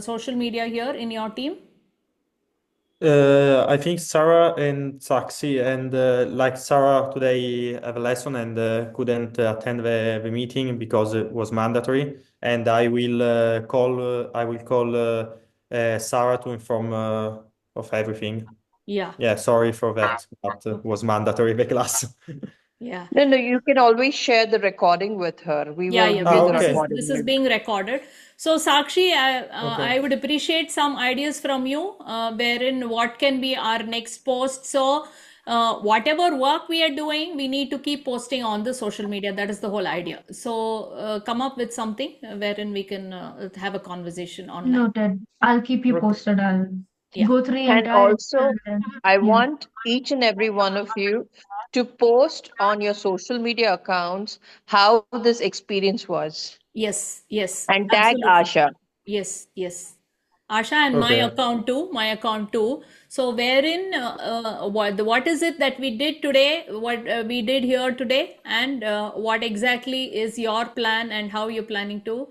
social media here in your team? I think Sarah and Saxi, and like Sarah today have a lesson and couldn't attend the meeting because it was mandatory. And I will call Sarah to inform of everything. Yeah. Yeah, sorry for that, but it was mandatory the class. Yeah. No, you can always share the recording with her. We Yeah, will yeah. review the Okay. recording This is later. being recorded. So, Sakshi, Okay. I would appreciate some ideas from you, wherein what can be our next post. So, whatever work we are doing, we need to keep posting on the social media. That is the whole idea. So, come up with something wherein we can have a conversation online. Noted. I'll keep you Okay. posted. I'll Yeah. go through the And entire also, I yeah. want each and every one of you to post on your social media accounts how this experience was Yes, yes, and tag absolutely. Asha. Yes, yes. Asha, and my Okay. account too. So wherein what is it that we did today? What we did here today, and what exactly is your plan and how you're planning to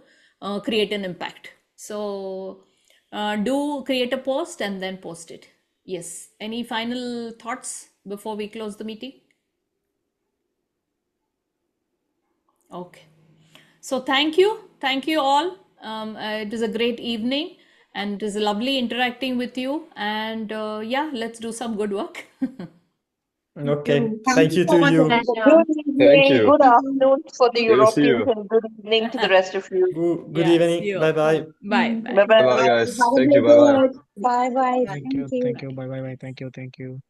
create an impact? So do create a post and then post it. Yes. Any final thoughts before we close the meeting? Okay. So thank you all. It is a great evening, and it is lovely interacting with you. And yeah, let's do some good work. Okay. Thank Thank you you so to much, you. Pleasure. Good Thank evening, you. good Thank you. afternoon for the Good to see Europeans, you. and good evening to the rest of you. Good Yeah, see evening. you Bye all. bye. Bye Bye bye. Bye bye, bye. guys. Have a Thank you. great Bye bye. day. Bye bye. Bye. Thank you. Bye bye. Thank you.